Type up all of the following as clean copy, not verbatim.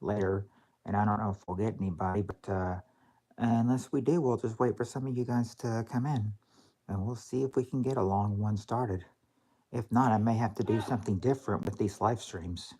later, and I don't know if we'll get anybody, but unless we do, we'll just wait for some of you guys to come in, and we'll see if we can get a long one started. If not, I may have to do something different with these live streams.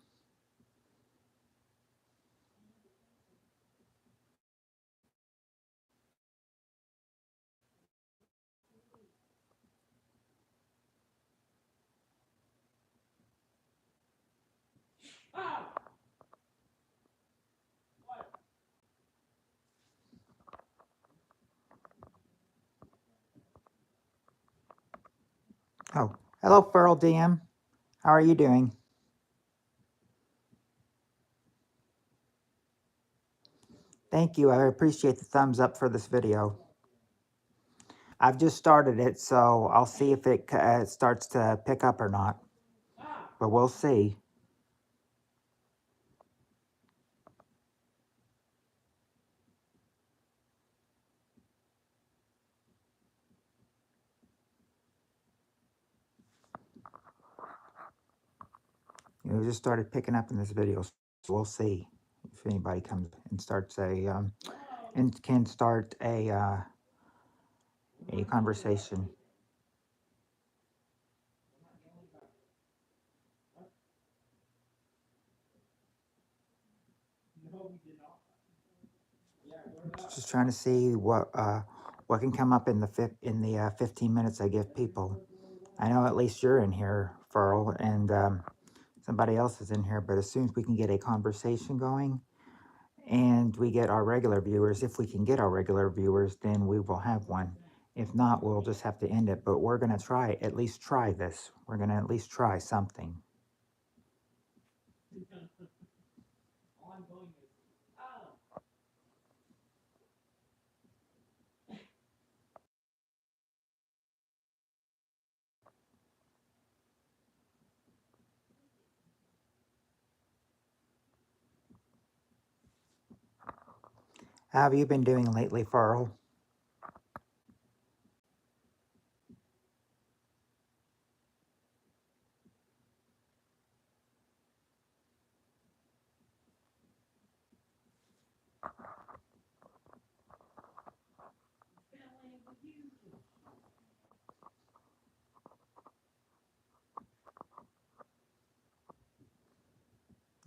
Oh, hello, Feral DM. How are you doing? Thank you. I appreciate the thumbs up for this video. I've just started it, so I'll see if it starts to pick up or not. But we'll see. It just started picking up in this video, so we'll see if anybody comes and starts and can start a conversation. Just trying to see what can come up in the 15 minutes I give people. I know at least you're in here, Furl, and somebody else is in here. But as soon as we can get a conversation going, and we get our regular viewers, if we can get our regular viewers, then we will have one. If not, we'll just have to end it. But we're gonna at least try this. We're gonna at least try something. How have you been doing lately, Farrell?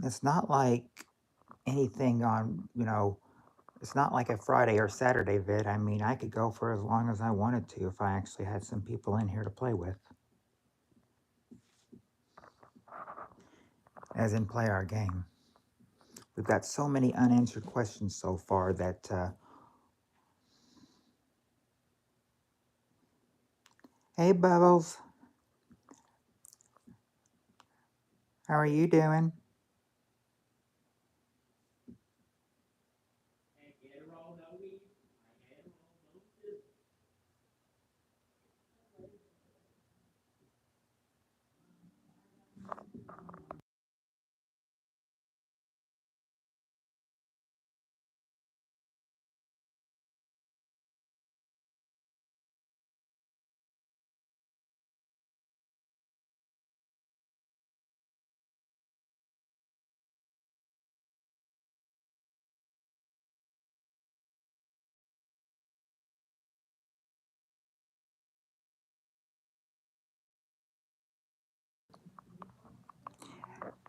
It's not like anything on, it's not like a Friday or Saturday vid. I mean, I could go for as long as I wanted to if I actually had some people in here to play with, as in play our game. We've got so many unanswered questions so far that, hey, Bubbles, how are you doing?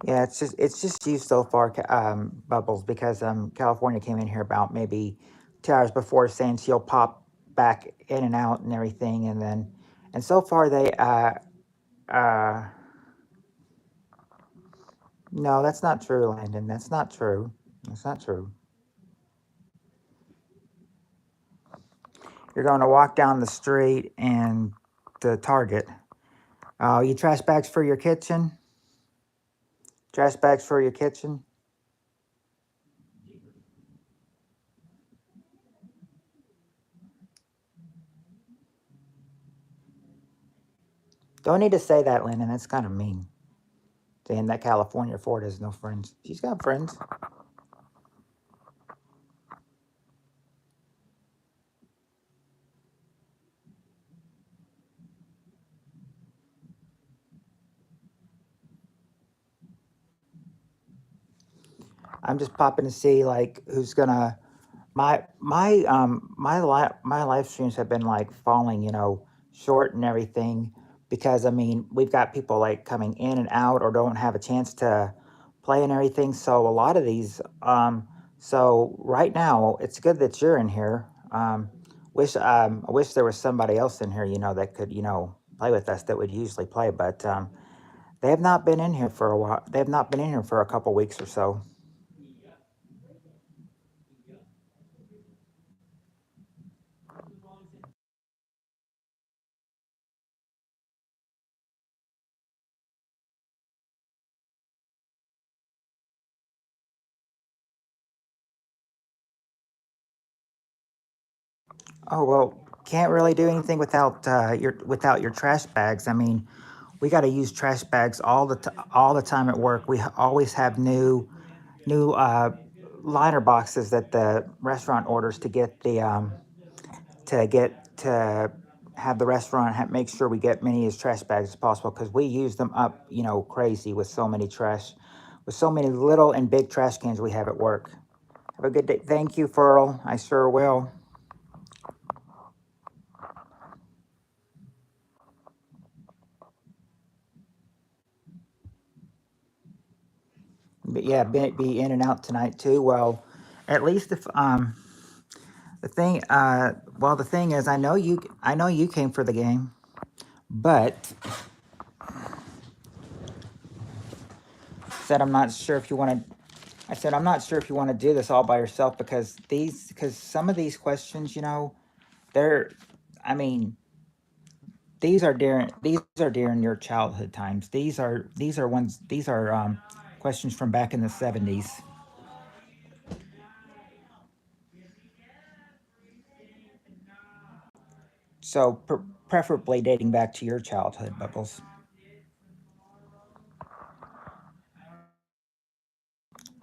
Yeah, it's just you so far, Bubbles, because California came in here about maybe 2 hours before, saying she'll pop back in and out and everything, and so far they uh no, that's not true, Landon. That's not true. That's not true. You're going to walk down the street and the Target. Oh, you trash bags for your kitchen? Trash bags for your kitchen? Don't need to say that, Landon. That's kind of mean. Saying that California Ford has no friends. She's got friends. I'm just popping to see like who's gonna my live streams have been like falling, short and everything because I mean we've got people like coming in and out or don't have a chance to play and everything. So a lot of these, so right now it's good that you're in here. I wish there was somebody else in here, that could, play with us that would usually play, but they have not been in here for a while. They have not been in here for a couple weeks or so. Oh well, can't really do anything without your trash bags. I mean, we got to use trash bags all the time at work. We always have new liner boxes that the restaurant orders to have the restaurant make sure we get many as trash bags as possible because we use them up, crazy with so many little and big trash cans we have at work. Have a good day. Thank you, Furl. I sure will. But yeah, be in and out tonight too. Well, at least if the thing is, I know you came for the game, but said I'm not sure if you want to. I said I'm not sure if you want to do this all by yourself because some of these questions, they're, I mean, these are during your childhood times. These are questions from back in the 70s. So preferably dating back to your childhood, Bubbles.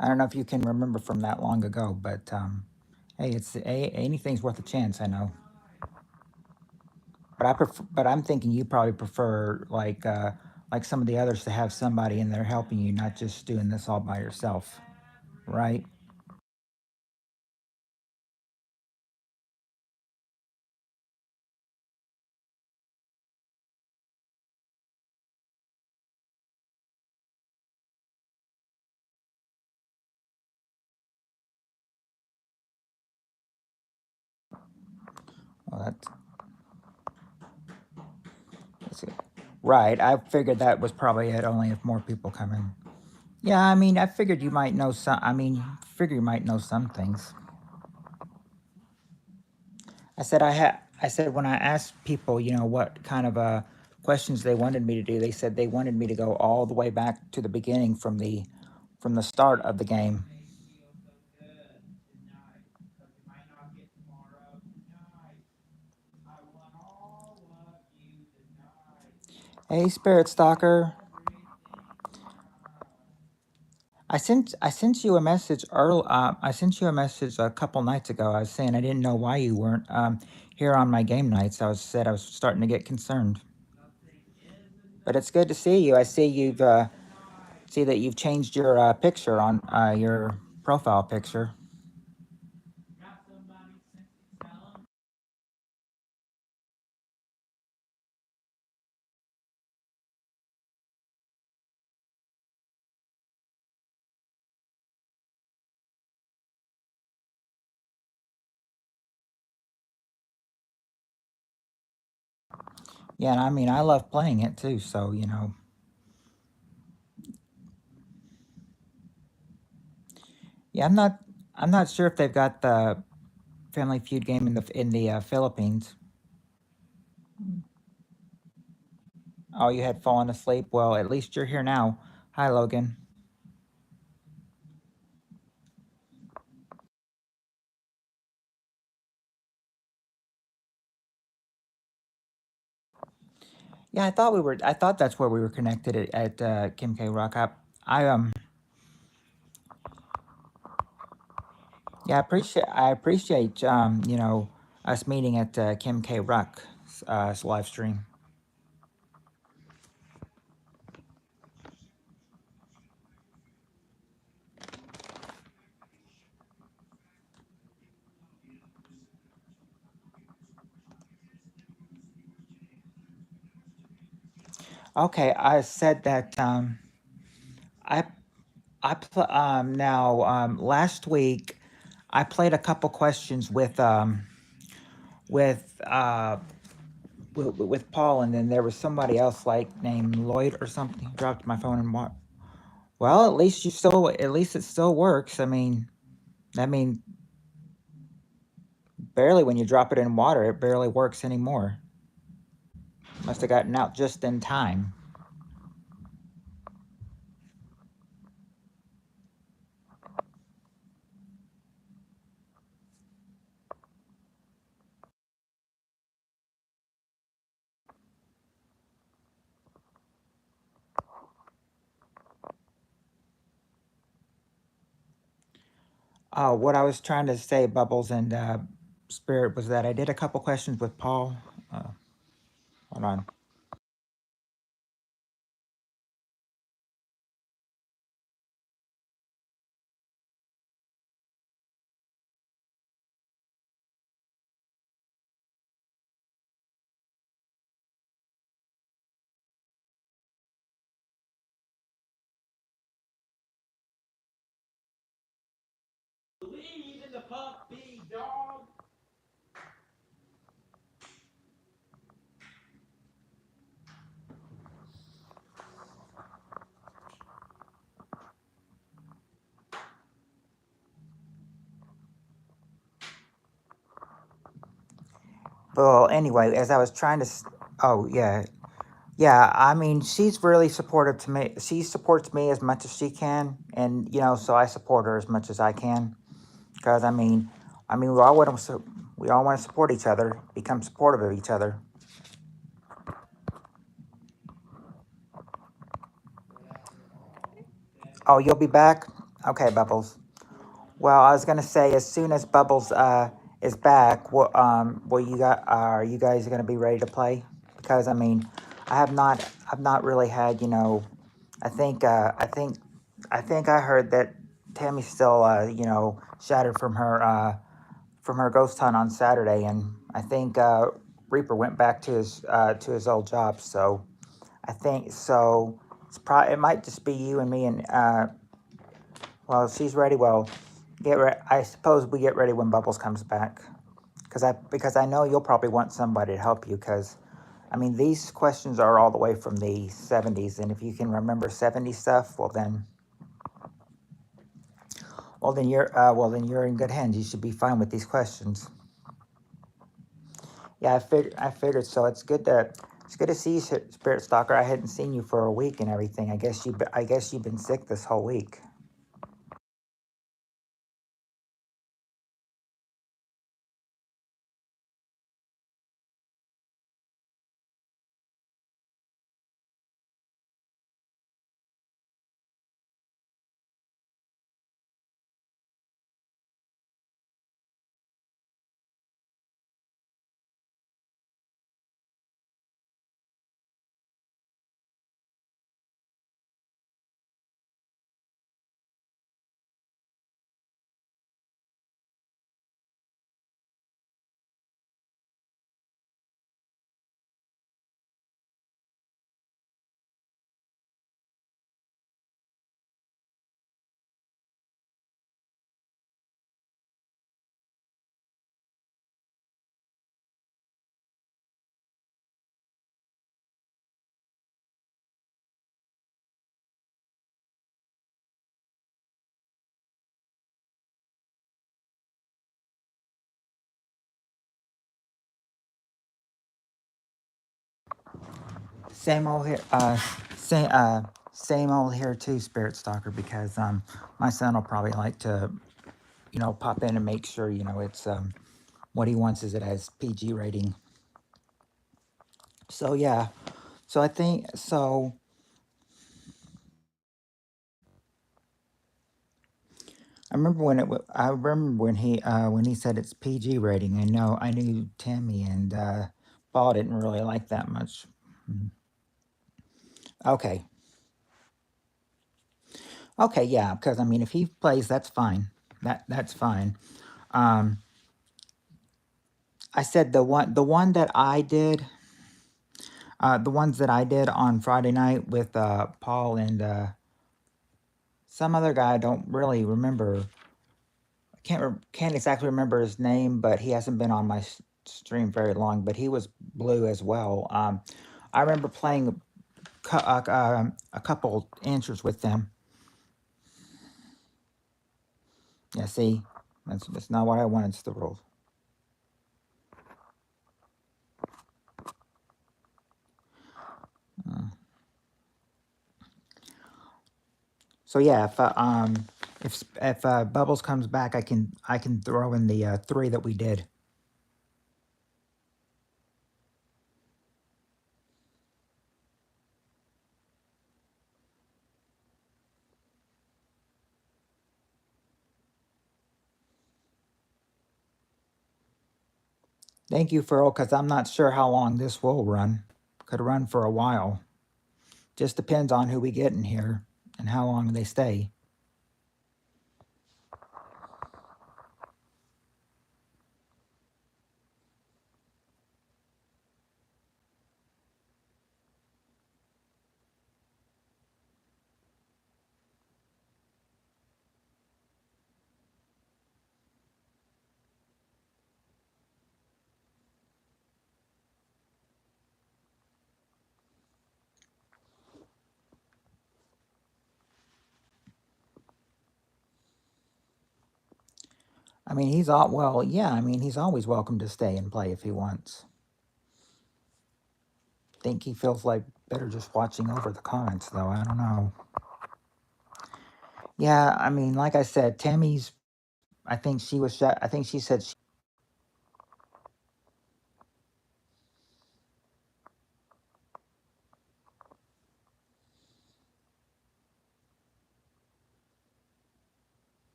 I don't know if you can remember from that long ago, but hey, anything's worth a chance. I know, but I'm thinking you probably prefer like some of the others to have somebody in there helping you, not just doing this all by yourself, right? Well, that's it. Right. I figured that was probably it. Only if more people come in. Yeah, I mean, I figured you might know some. I mean, figure you might know some things. I said when I asked people, what kind of questions they wanted me to do, they said they wanted me to go all the way back to the beginning from the start of the game. Hey, Spirit Stalker, I sent you a message earl. I sent you a message a couple nights ago. I was saying I didn't know why you weren't here on my game nights. I was starting to get concerned. But it's good to see you. I see that you've changed your picture on your profile picture. Yeah, and I mean I love playing it too. So yeah, I'm not sure if they've got the Family Feud game in the Philippines. Oh, you had fallen asleep. Well, at least you're here now. Hi, Logan. Yeah, I thought that's where we were connected at Kim K Rock. I yeah, I appreciate us meeting at Kim K Rock live stream. Okay, I said that I now last week I played a couple questions with with Paul, and then there was somebody else like named Lloyd or something. Dropped my phone and what? Well, at least it still works. I mean, barely when you drop it in water, it barely works anymore. Must have gotten out just in time. What I was trying to say, Bubbles and Spirit, was that I did a couple questions with Paul. Uh, Hold on. Believe in the puppy dog. Well, anyway, as I was trying to, oh yeah, yeah. I mean, she's really supportive to me. She supports me as much as she can, and so I support her as much as I can. Because we all want to support each other, become supportive of each other. Oh, you'll be back? Okay, Bubbles. Well, I was gonna say as soon as Bubbles is back, are you guys gonna be ready to play? Because I've not really had I think I heard that Tammy's still shattered from her ghost hunt on Saturday, and I think Reaper went back to his old job. So I think so. It might just be you and me, and well, she's ready. Well, I suppose we get ready when Bubbles comes back, because I know you'll probably want somebody to help you. Because these questions are all the way from the '70s, and if you can remember '70s stuff, well then you're in good hands. You should be fine with these questions. Yeah, I figured so. It's good to see you, Spirit Stalker. I hadn't seen you for a week and everything. I guess you've been sick this whole week. Same old here. Same old here too, Spirit Stalker. Because my son will probably like to pop in and make sure it's what he wants is it has PG rating. So yeah. So I think so. I remember when he said it's PG rating. I knew Tammy and Paul didn't really like that much. Mhm. Okay. Okay, yeah, because if he plays, that's fine. That's fine. Um, I said the one that I did. The ones that I did on Friday night with Paul and some other guy. I don't really remember. I can't exactly remember his name, but he hasn't been on my stream very long. But he was blue as well. I remember playing a couple answers with them. Yeah, see, that's not what I wanted. It's the rules. Uh, so yeah, if Bubbles comes back, I can throw in the three that we did. Thank you, Furl, because I'm not sure how long this will run. Could run for a while. Just depends on who we get in here and how long they stay. I mean, he's all well, yeah. I mean, he's always welcome to stay and play if he wants. Think he feels like better just watching over the comments, though. I don't know. Yeah, I mean, like I said, Tammy's. I think she was. I think she said she.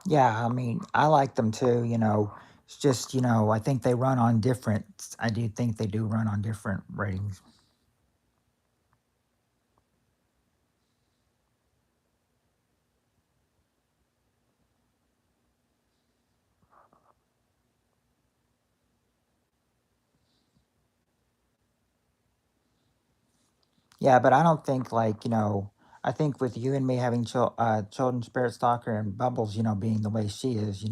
Yeah, I mean, I like them too. It's just I think they run on different. I do think they do run on different ratings. Yeah, but I don't think I think with you and me having children, Spirit Stalker and Bubbles, being the way she is,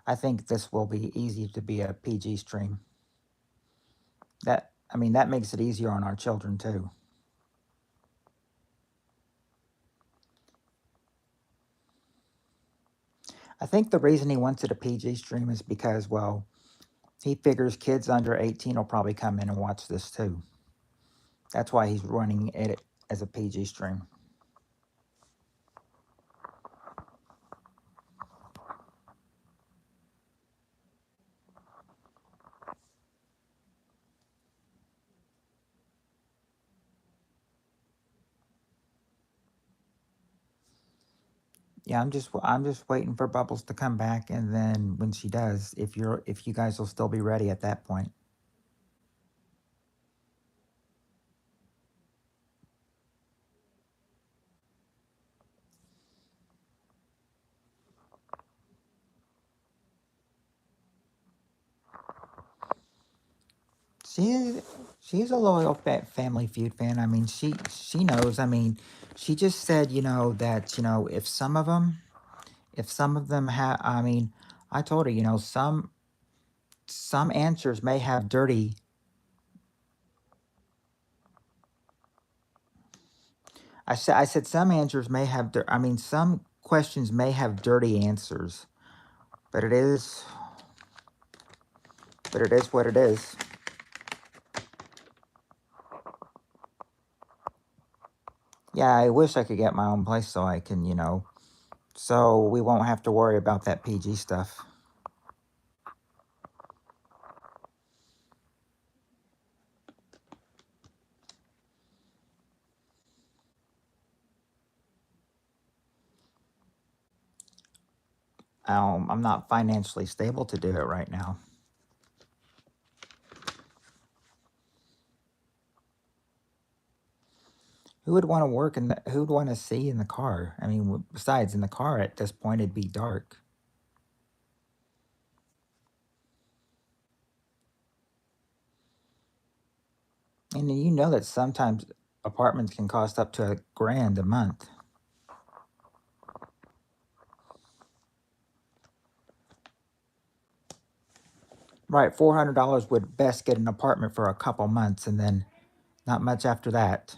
I think this will be easy to be a PG stream. I mean, that makes it easier on our children too. I think the reason he wants it a PG stream is because, well, he figures kids under 18 will probably come in and watch this too. That's why he's running it as a PG stream. Yeah, I'm just waiting for Bubbles to come back, and then when she does, if you guys will still be ready at that point. She she's a loyal Family Feud fan. I mean, she knows. I mean, she just said that if some of them have. I mean, I told her some answers may have dirty. I said some answers may have. I mean, some questions may have dirty answers, but it is what it is. Yeah, I wish I could get my own place so I can so we won't have to worry about that PG stuff. I'm not financially stable to do it right now. Who would want to work in the? Who would want to see in the car? I mean, besides in the car at this point, it'd be dark. And you know that sometimes apartments can cost up to $1,000 a month. Right, $400 would best get an apartment for a couple months, and then not much after that.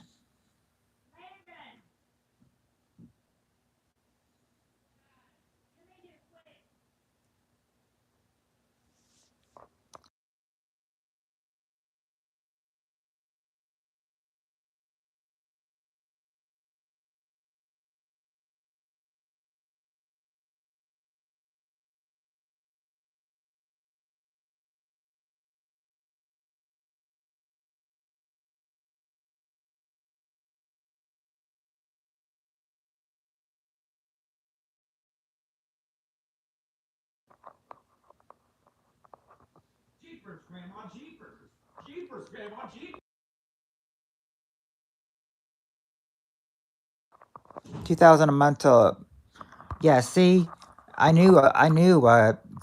2,000 a month to yeah. See, I knew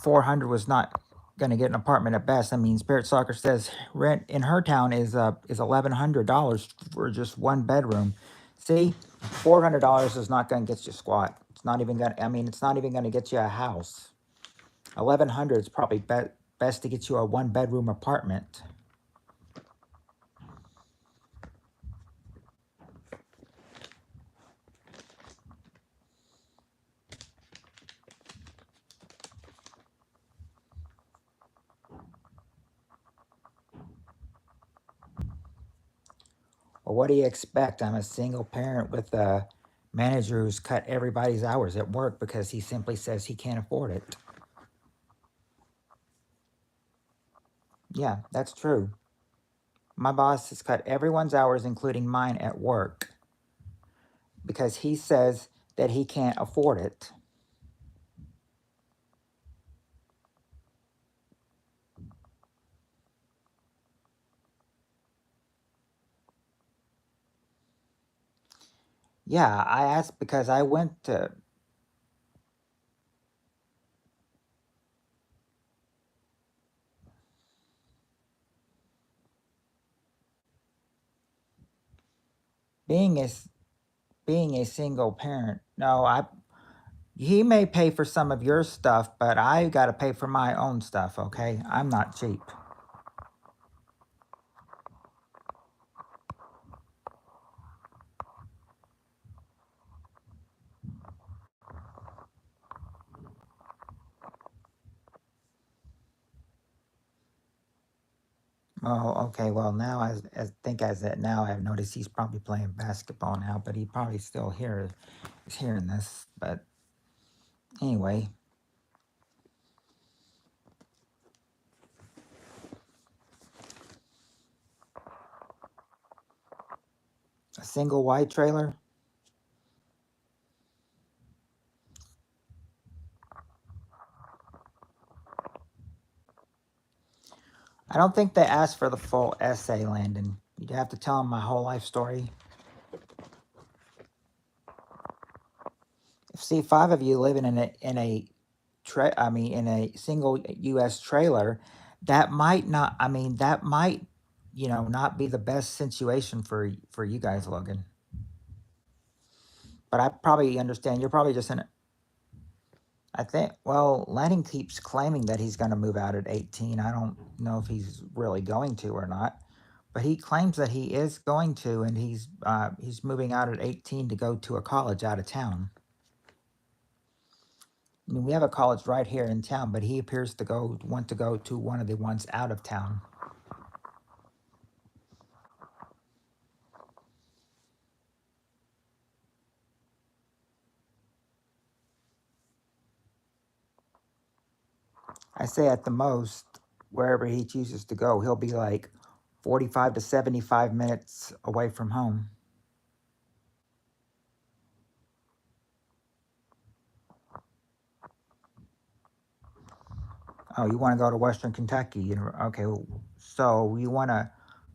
400 was not going to get an apartment at best. I mean, Spirit Soccer says rent in her town is $1,100 for just one bedroom. See, $400 is not going to get you squat. It's not even going. I mean, it's not even going to get you a house. 1,100 is probably best to get you a one bedroom apartment. Well, what do you expect? I'm a single parent with a manager who's cut everybody's hours at work because he simply says he can't afford it. Yeah, that's true. My boss has cut everyone's hours, including mine, at work because he says that he can't afford it. Yeah, I asked because I went to being a being a single parent. No, I he may pay for some of your stuff, but I got to pay for my own stuff. Okay, I'm not cheap. Oh, okay. Well, now as think as that now I've noticed he's probably playing basketball now, but he probably still is hearing this. But anyway, a single wide trailer. I don't think they asked for the full essay, Landon. You'd have to tell them my whole life story. See, five of you living I mean, in a single U.S. trailer, that might not. I mean, that might, not be the best situation for you guys, Logan. But I probably understand. You're probably just in. I think. Well, Lanning keeps claiming that he's going to move out at 18. I don't know if he's really going to or not, but he claims that he is going to, and he's moving out at 18 to go to a college out of town. I mean, we have a college right here in town, but he appears to want to go to one of the ones out of town. I say at the most, wherever he chooses to go, he'll be like 45 to 75 minutes away from home. Oh, you want to go to Western Kentucky? Okay, so you want to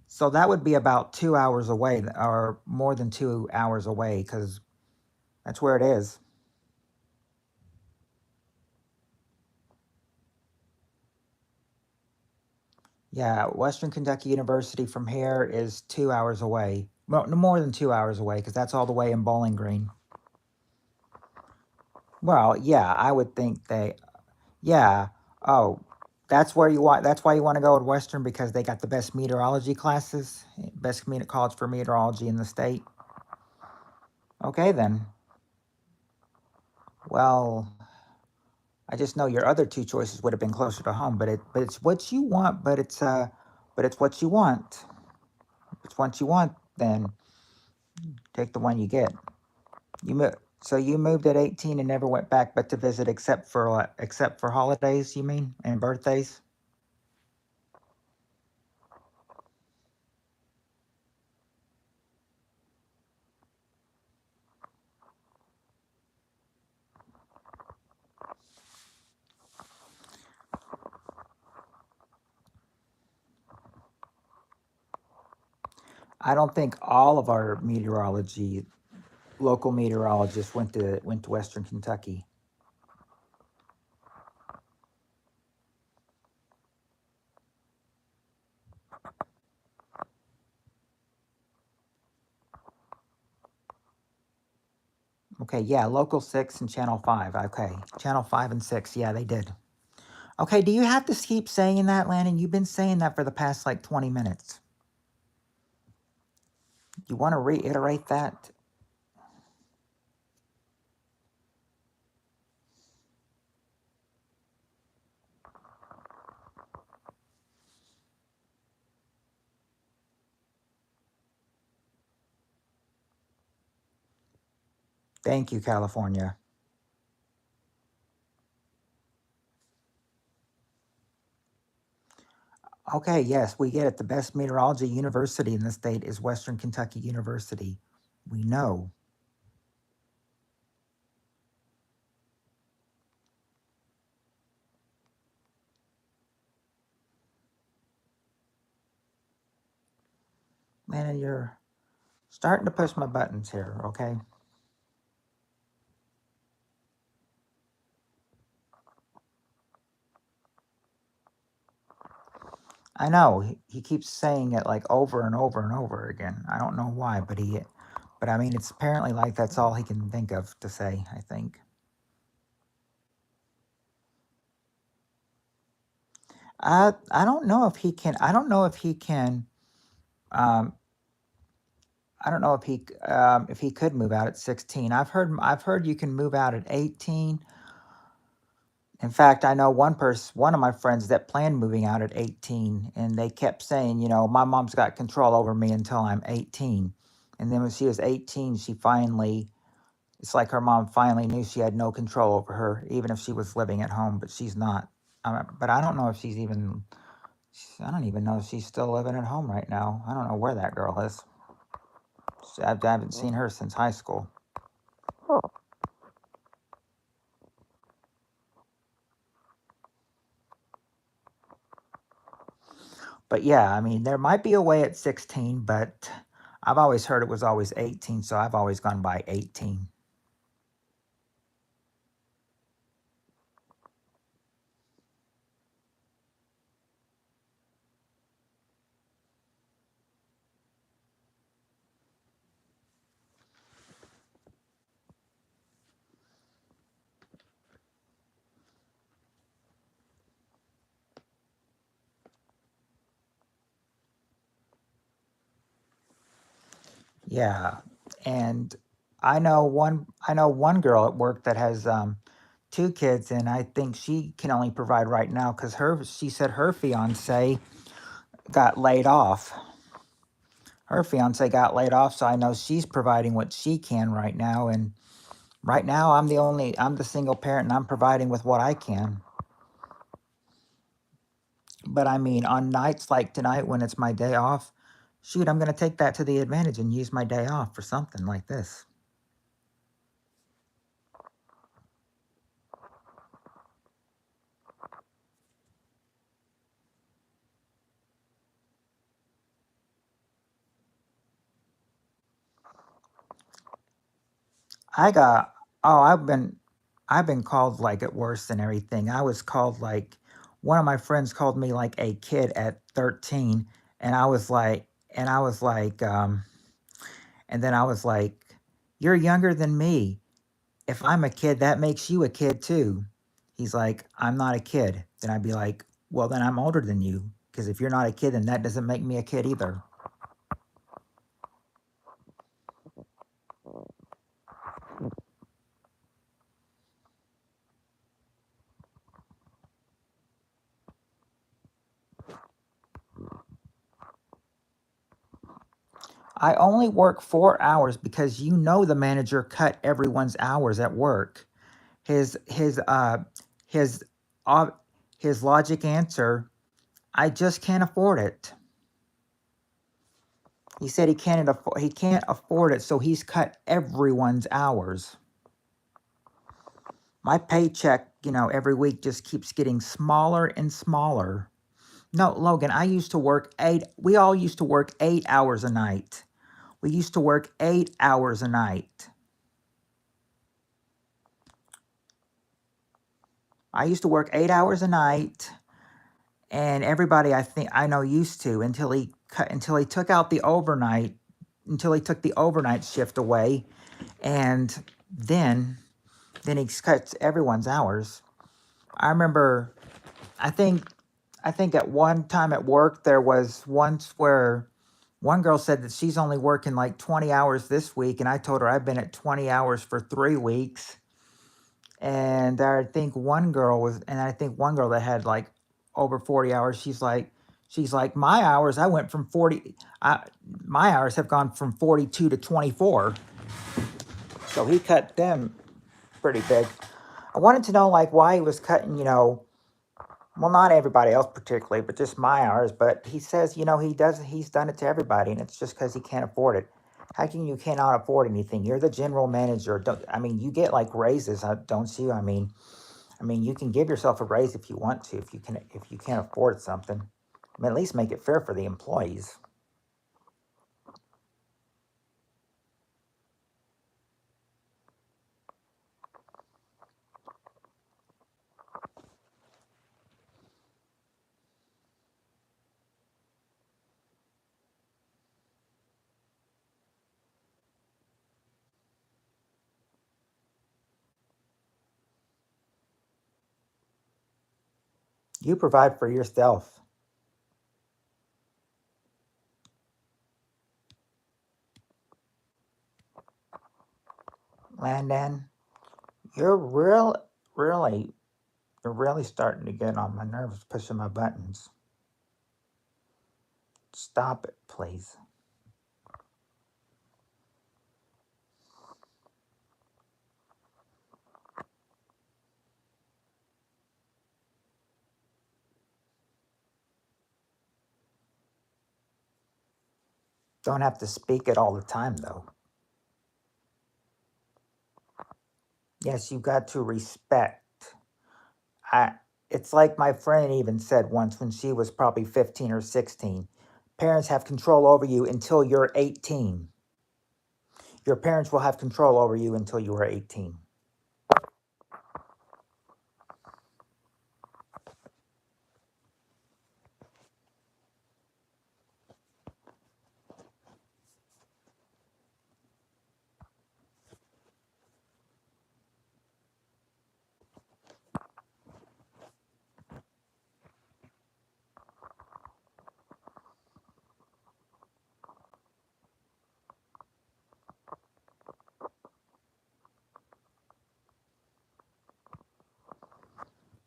So that would be about 2 hours away, or more than 2 hours away, because that's where it is. Yeah, Western Kentucky University from here is 2 hours away. Well, no more than 2 hours away, because that's all the way in Bowling Green. Well, yeah, I would think they. Yeah. Oh, that's where you want. That's why you want to go to Western, because they got the best meteorology classes, best community college for meteorology in the state. Okay, then. Well, I just know your other two choices would have been closer to home, but it's what you want. But it's what you want. If it's what you want, then take the one you get. So you moved at 18 and never went back, but to visit except for holidays, you mean, and birthdays? I don't think all of our local meteorologists went to Western Kentucky. Okay, yeah, Local 6 and Channel 5. Okay, Channel 5 and 6. Yeah, they did. Okay, do you have to keep saying that, Landon? You've been saying that for the past like 20 minutes. You want to reiterate that? Thank you, California. Okay, yes, we get it. The best meteorology university in the state is Western Kentucky University. We know. Man, you're starting to push my buttons here, okay? I know he keeps saying it like over and over and over again. I don't know why, but I mean, it's apparently like that's all he can think of to say, I think. I don't know if he can. I don't know if he can. Um, I don't know if he could move out at 16. I've heard you can move out at 18. In fact, I know one of my friends that planned moving out at 18, and they kept saying, my mom's got control over me until I'm 18. And then when she was 18, it's like her mom finally knew she had no control over her, even if she was living at home, but she's not. But I don't know if I don't even know if she's still living at home right now. I don't know where that girl is. I haven't seen her since high school. But yeah, I mean, there might be a way at 16, but I've always heard it was always 18, so I've always gone by 18. Yeah, and I know one girl at work that has two kids, and I think she can only provide right now because she said her fiance got laid off. Her fiance got laid off, so I know she's providing what she can right now. And right now, I'm the single parent, and I'm providing with what I can. But I mean, on nights like tonight when it's my day off, shoot, I'm gonna take that to the advantage and use my day off for something like this. I got oh, I've been called like it worse than everything. I was called like one of my friends called me like a kid at 13, and I was like and then I was like, "You're younger than me. If I'm a kid, that makes you a kid too." He's like, "I'm not a kid." Then I'd be like, "Well, then I'm older than you because if you're not a kid, then that doesn't make me a kid either." I only work 4 hours because you know the manager cut everyone's hours at work. His his uh his uh, his logic answer, I just can't afford it. He said he can't afford it, so he's cut everyone's hours. My paycheck, every week just keeps getting smaller and smaller. No, Logan, I used to work we all used to work 8 hours a night. We used to work 8 hours a night. I used to work 8 hours a night, and everybody I think I know used to until he took out the overnight, until he took the overnight shift away, and then he cuts everyone's hours. I remember, I think I think at one time at work there was once where one girl said that she's only working like 20 hours this week, and I told her I've been at 20 hours for 3 weeks. And I think one girl that had like over 40 hours, she's like, my hours, I went from 40, my hours have gone from 42 to 24. So he cut them pretty big. I wanted to know like why he was cutting, well, not everybody else particularly, but just my hours. But he says, he's done it to everybody, and it's just because he can't afford it. How can you cannot afford anything? You're the general manager. Don't I mean you get like raises, don't you? I mean you can give yourself a raise if you want to, if you can't afford something. I mean, at least make it fair for the employees. You provide for yourself, Landon. You're real, really, you're really starting to get on my nerves, pushing my buttons. Stop it, please. Don't have to speak it all the time, though. Yes, you got to respect. I. It's like my friend even said once when she was probably 15 or 16. Parents have control over you until you're 18. Your parents will have control over you until you are 18.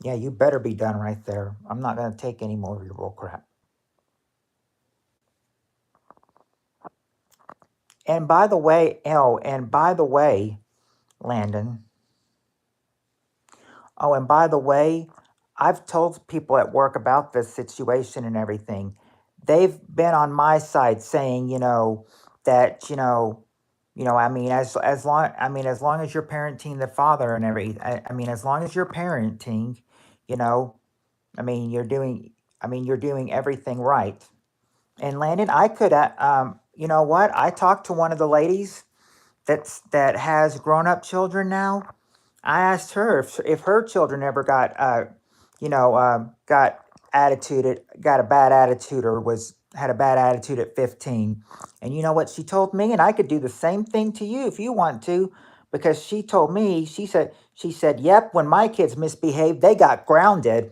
Yeah, you better be done right there. I'm not going to take any more of your bull crap. And by the way, Landon, oh, and by the way, I've told people at work about this situation and everything. They've been on my side saying, that as long as you're parenting the father and as long as you're parenting, you know, I mean, you're doing, you're doing everything right. And Landon, I could, you know what? I talked to one of the ladies that has grown up children now. I asked her if her children ever got got got a bad attitude, or was had a bad attitude at 15. And you know what she told me? And I could do the same thing to you if you want to, because she told me, she said, "Yep, when my kids misbehaved, they got grounded."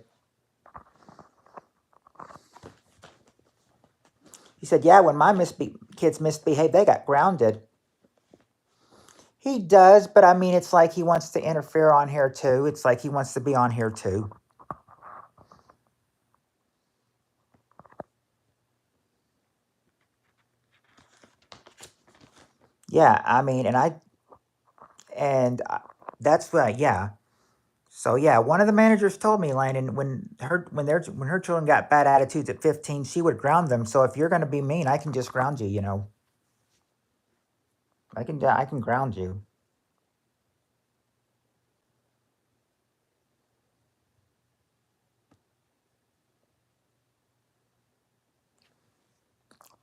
She said, "Yeah, when my kids misbehaved, they got grounded." He does, but I mean, it's like he wants to interfere on here too. It's like he wants to be on here too. Yeah, I mean, and that's what, yeah. So yeah, one of the managers told me, Landon, when her children got bad attitudes at 15, she would ground them. So if you're going to be mean, I can just ground you. I can ground you.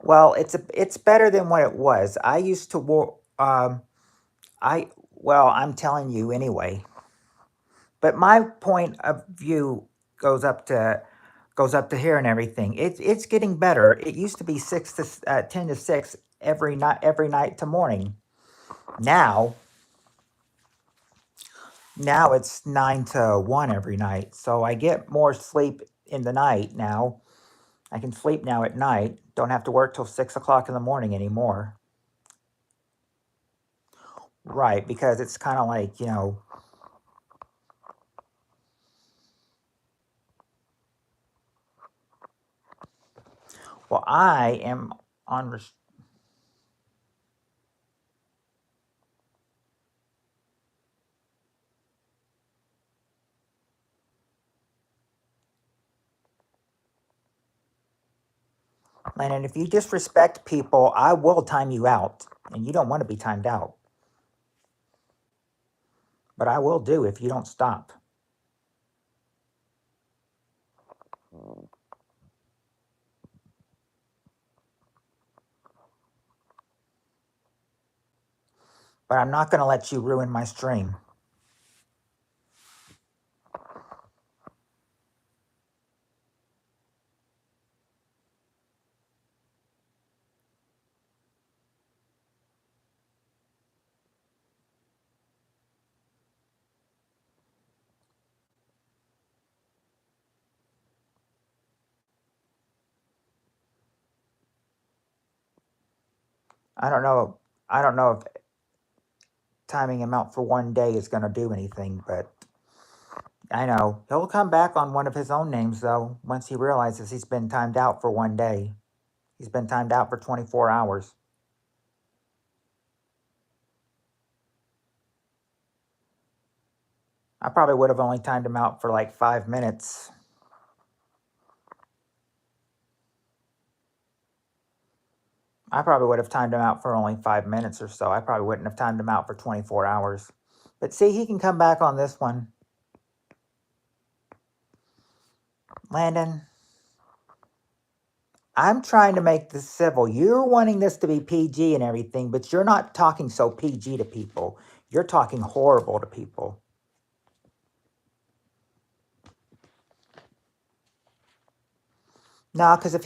Well, it's better than what it was. I used to work. I well, I'm telling you anyway. But my point of view goes up to goes up to here and everything. It's getting better. It used to be 10 to 6 every night to morning. Now now it's 9 to 1 every night. So I get more sleep in the night now. I can sleep now at night. Don't have to work till 6 o'clock in the morning anymore. Right, because it's kind of like, well, I am on. And if you disrespect people, I will time you out. And you don't want to be timed out. But I will do if you don't stop. But I'm not going to let you ruin my stream. I don't know. I don't know if timing him out for one day is going to do anything, but I know. He'll come back on one of his own names, though, once he realizes he's been timed out for one day. He's been timed out for 24 hours. I probably would have only timed him out for like 5 minutes. I probably would have timed him out for only 5 minutes or so. I probably wouldn't have timed him out for 24 hours. But see, he can come back on this one. Landon, I'm trying to make this civil. You're wanting this to be PG and everything, but you're not talking so PG to people. You're talking horrible to people. No, because if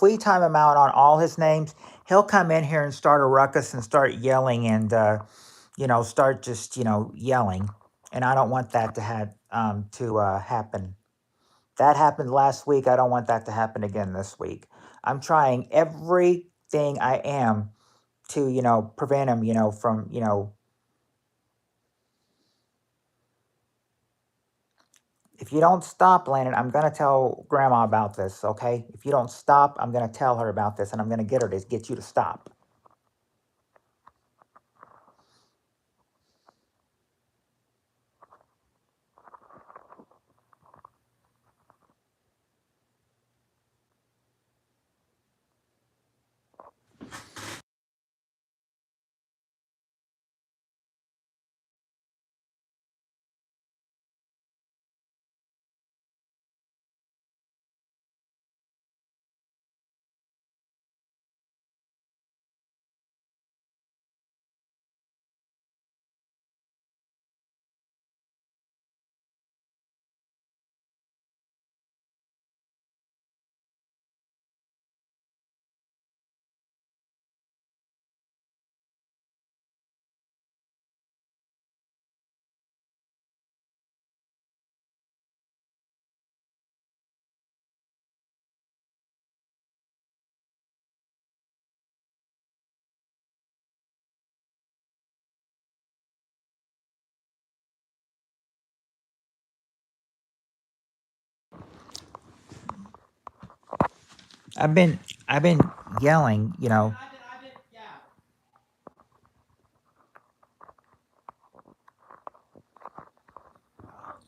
we time him out on all his names, he'll come in here and start a ruckus and start yelling and start just yelling, and I don't want that to happen. That happened last week. I don't want that to happen again this week. I'm trying everything I am to prevent him from if you don't stop, Landon, I'm going to tell grandma about this, okay? If you don't stop, I'm going to tell her about this, and I'm going to get her to get you to stop. I've been I've been yelling, you know.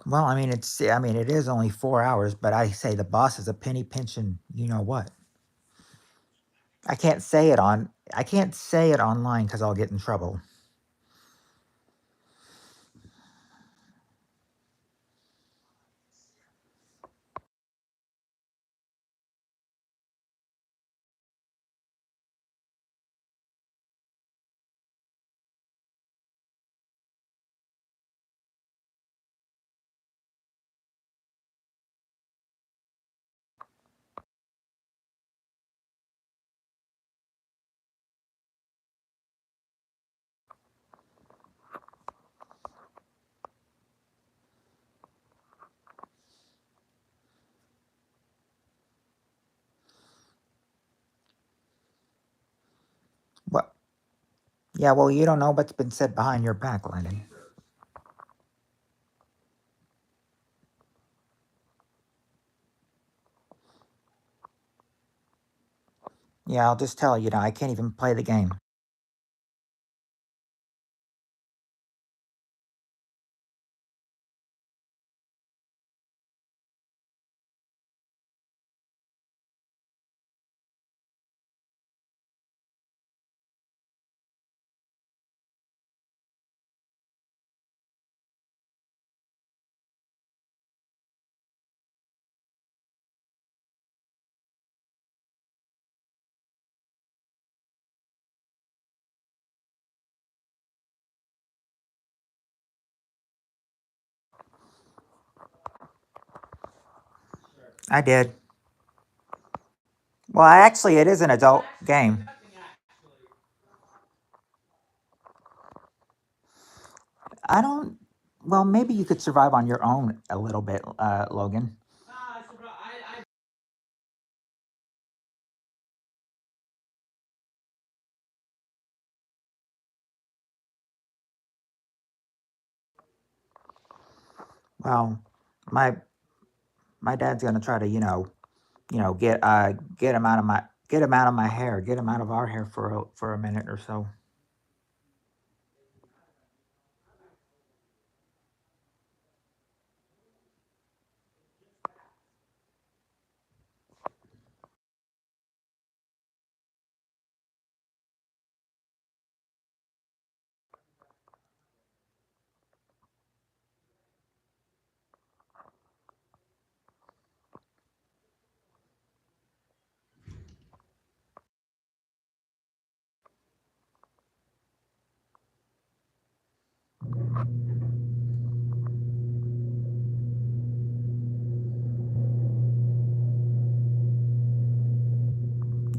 Well, I mean it is only 4 hours, but I say the boss is a penny pinching. You know what? I can't say it online because I'll get in trouble. What? Yeah, well, you don't know what's been said behind your back, Lennon. Yeah, I'll just tell you, I can't even play the game. I did. Well, actually, it is an adult game. I don't. Well, maybe you could survive on your own a little bit, Logan. Well, my my dad's gonna try to, get him out of my hair, get him out of our hair for a minute or so.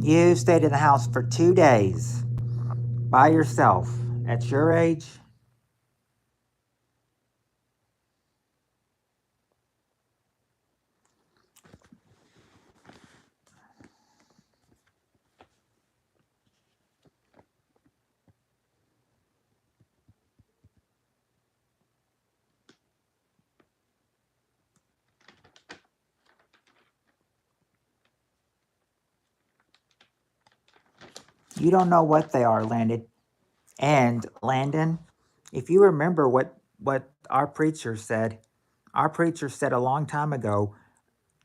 You stayed in the house for 2 days by yourself at your age. You don't know what they are, Landon. And Landon, if you remember what our preacher said a long time ago,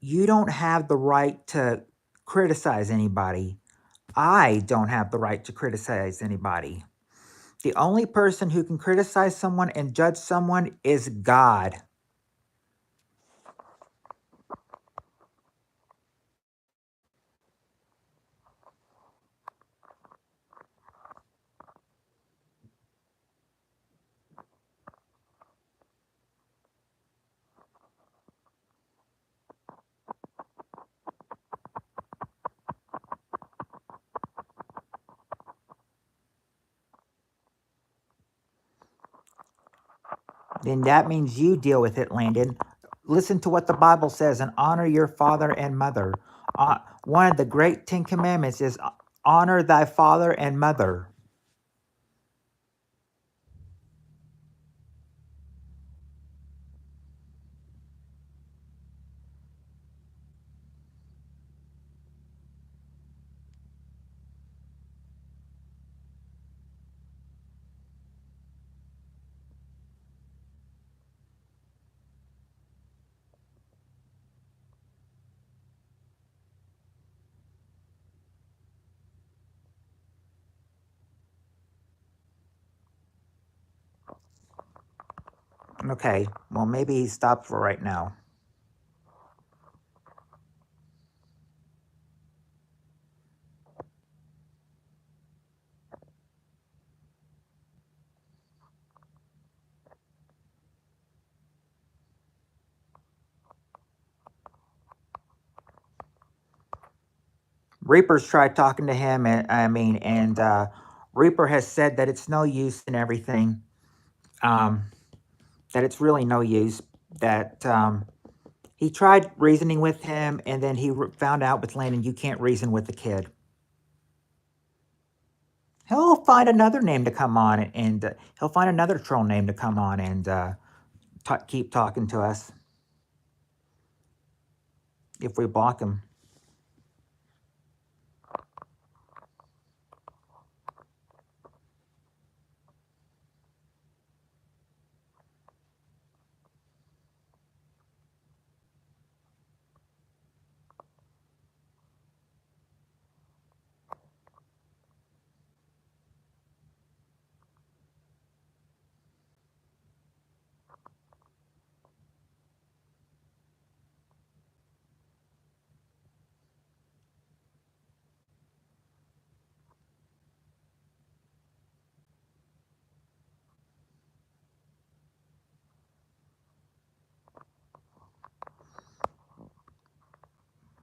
you don't have the right to criticize anybody. I don't have the right to criticize anybody. The only person who can criticize someone and judge someone is God. Then that means you deal with it, Landon. Listen to what the Bible says and honor your father and mother. One of the great 10 Commandments is honor thy father and mother. Okay, well, maybe he stopped for right now. Reaper's tried talking to him, and Reaper has said that it's no use and everything. Um, that it's really no use. That he tried reasoning with him, and then he found out with Landon you can't reason with the kid. He'll find another name to come on, and he'll find another troll name to come on and keep talking to us if we block him.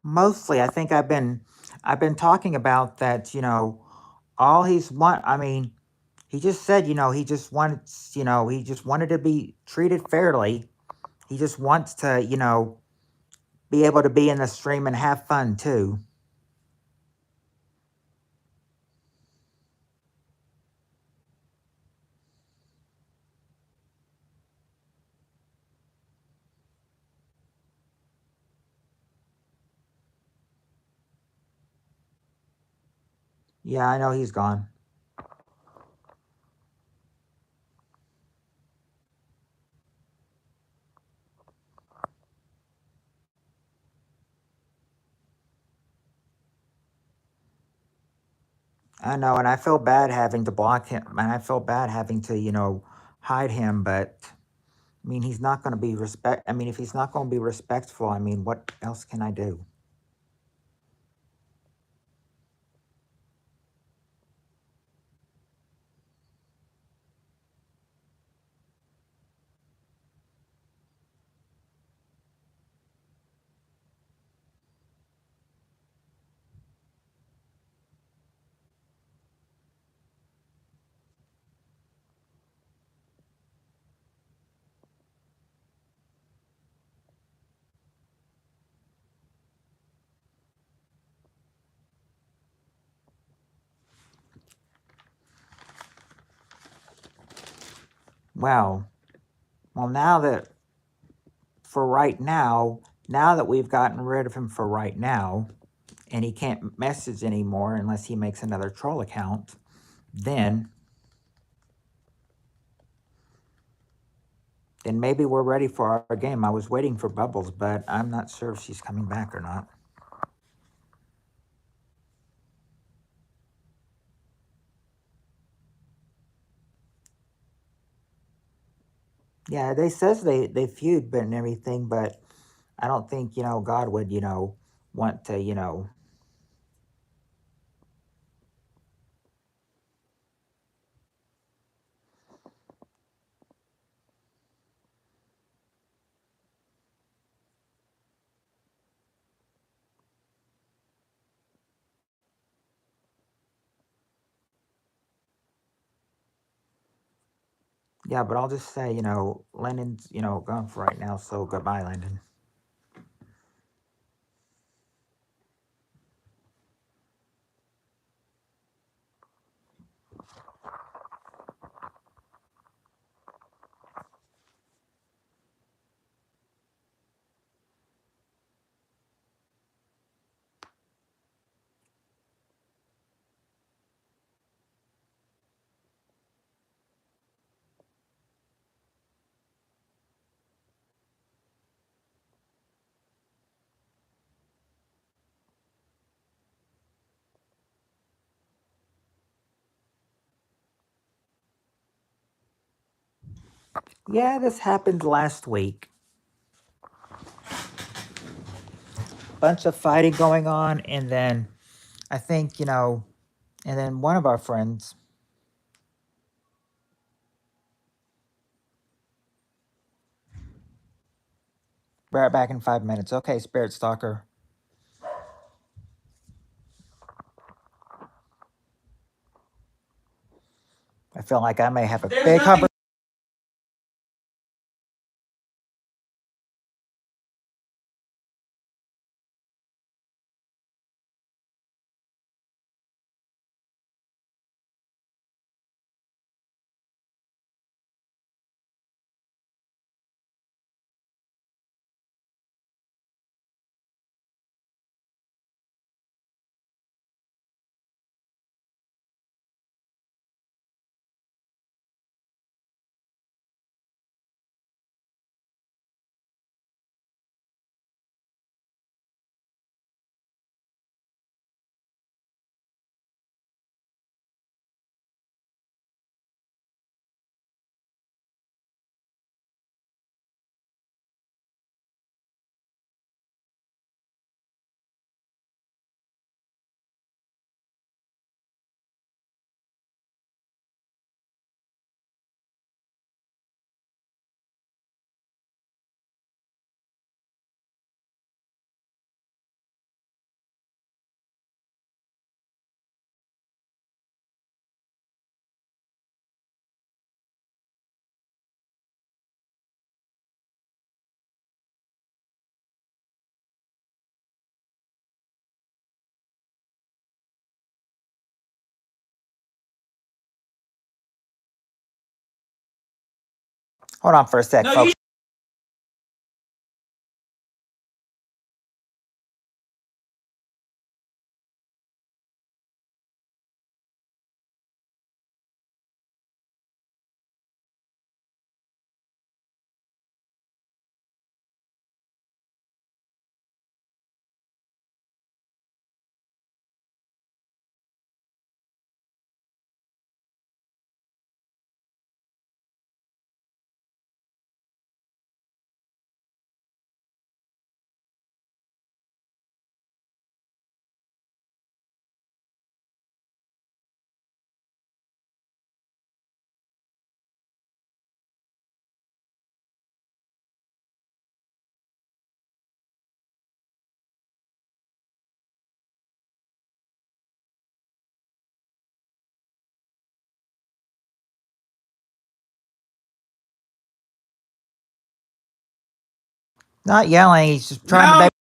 Mostly, I think I've been talking about that. All he's want. I mean, he just said, he just wanted to be treated fairly. He just wants to, be able to be in the stream and have fun too. Yeah, I know he's gone. I know, and I feel bad having to block him, and I feel bad having to, hide him. But I mean, he's not going to be respect. I mean, if he's not going to be respectful, I mean, what else can I do? Well, well, now that we've gotten rid of him for right now, and he can't message anymore unless he makes another troll account, then maybe we're ready for our game. I was waiting for Bubbles, but I'm not sure if she's coming back or not. Yeah, they says they feud but and everything, but I don't think God would want to Yeah, but I'll just say Lennon's gone for right now, so goodbye, Lennon. Yeah, this happened last week. Bunch of fighting going on, and then I think, and then one of our friends. Right back in 5 minutes. Okay, Spirit Stalker. I feel like I may have a big conversation. Hold on for a sec, folks. Not yelling. He's just trying to make.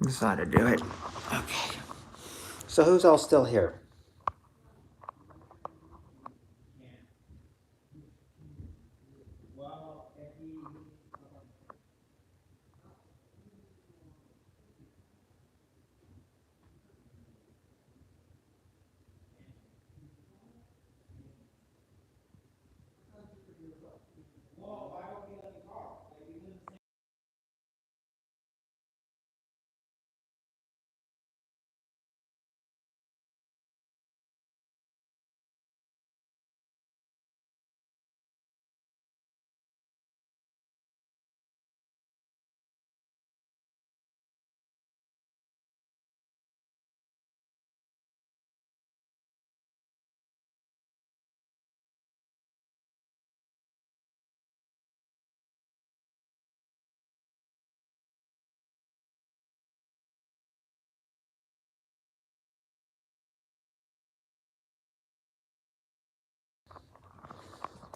Decided to do it. Okay. So who's all still here?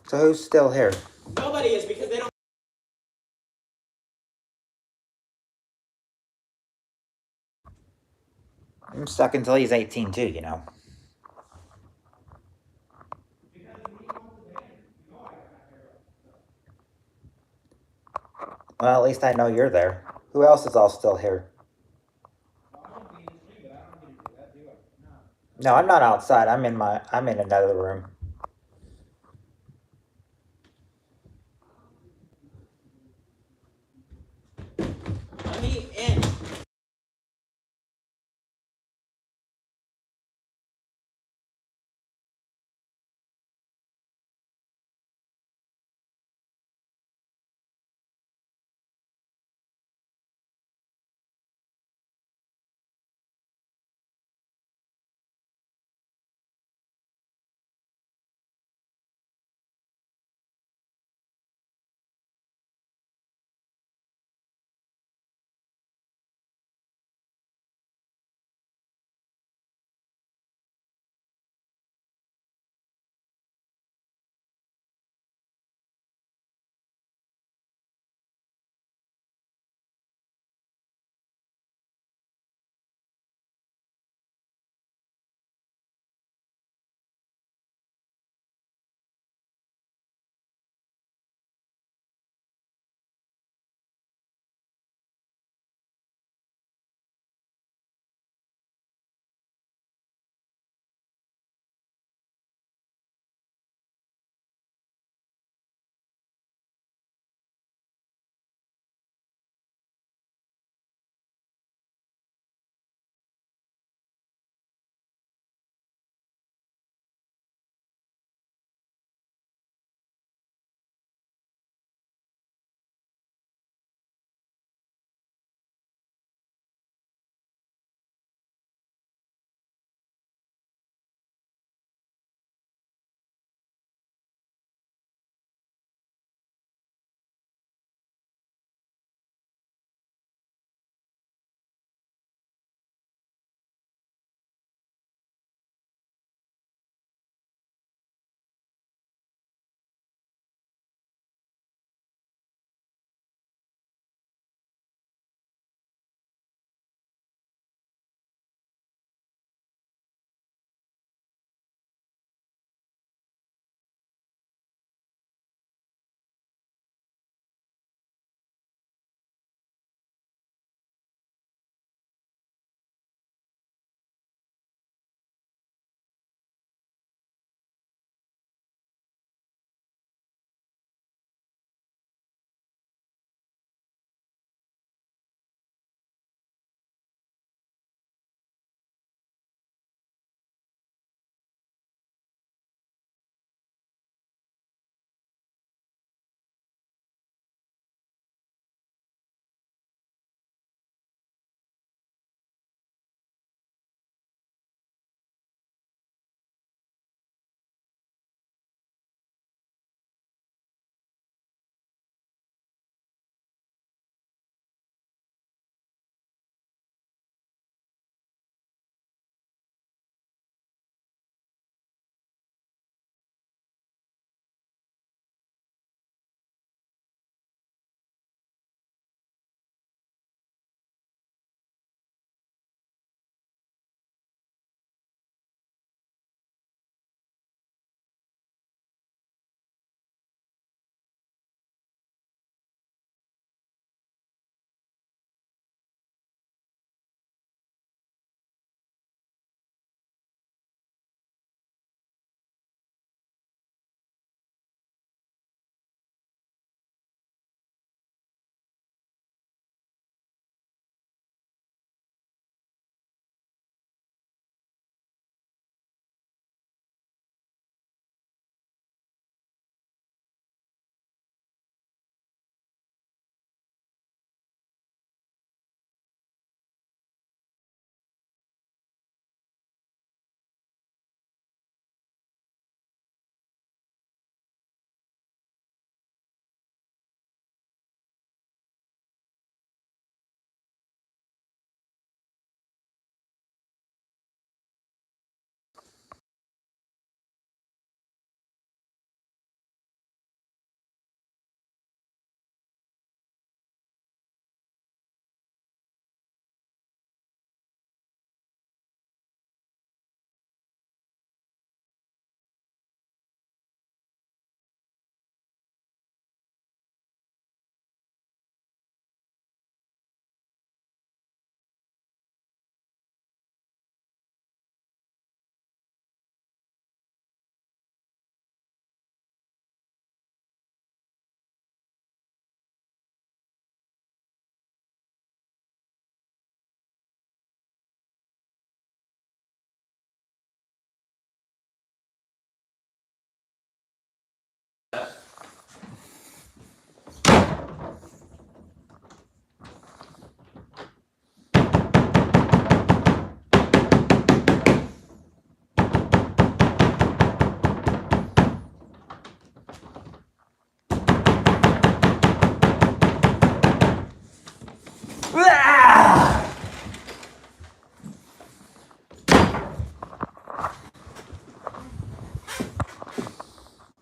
So who's still here? Nobody is because they don't. I'm stuck until he's 18 too, you know. Well, at least I know you're there. Who else is all still here? No, I'm not outside. I'm in another room. Let me in.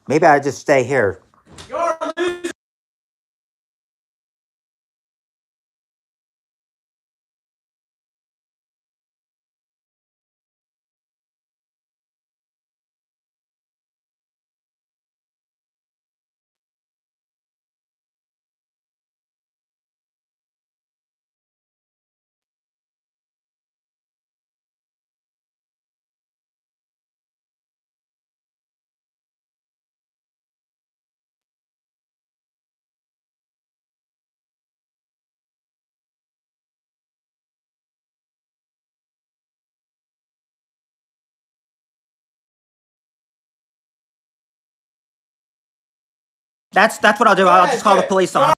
Maybe I just stay here. You're losing. That's what I'll do. I'll just call the police on.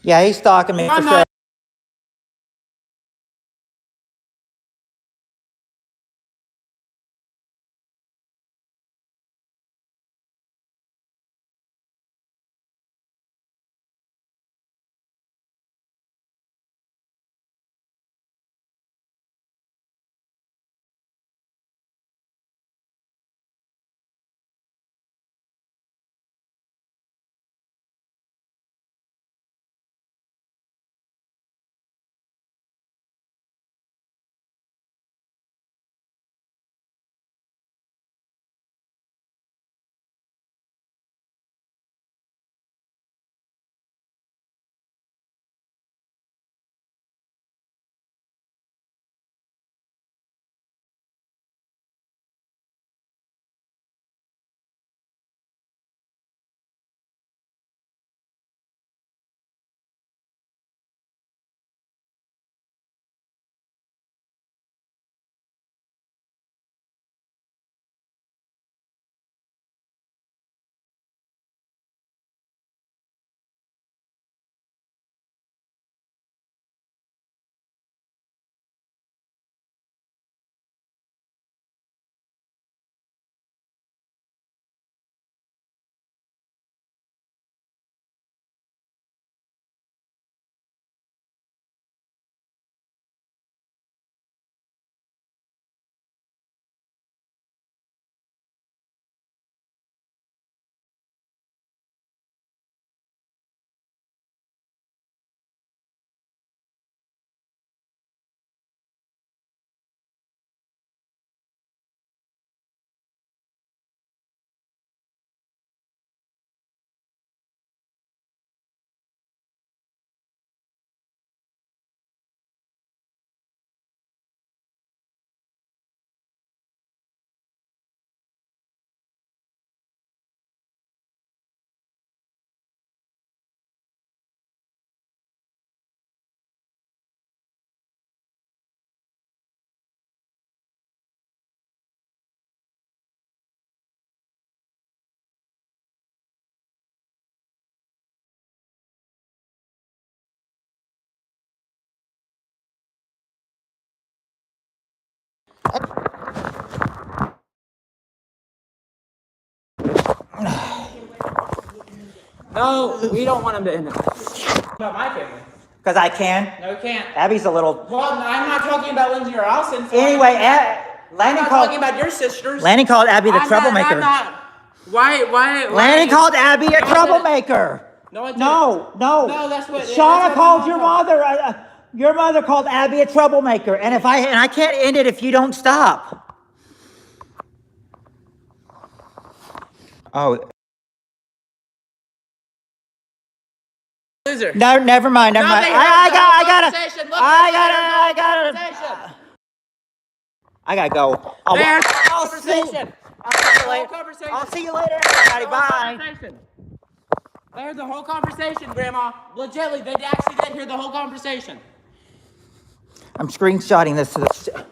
Yeah, he's stalking me for I'm sure. not. No, we don't want him to end it. About my family. Because I can. No, we can't. Abby's a little. Well, I'm not talking about Lindsay or Allison. So Anyway, I'm Lanny not called. talking about your sisters. Lanny called Abby the I'm troublemaker. not. Why? Lanny called Abby a troublemaker. No, I didn't. No. No, that's what. Shauna that's what called my your mom mother. Your mother called Abby a troublemaker, and I can't end it if you don't stop. Oh. Loser. No, never mind. No, I they gotta. conversation. Look, I gotta go. There's I'll see you conversation. later. I'll see you later, everybody. Bye. They heard the whole conversation, Grandma. Legitimately, they actually did hear the whole conversation. I'm screenshotting this to the.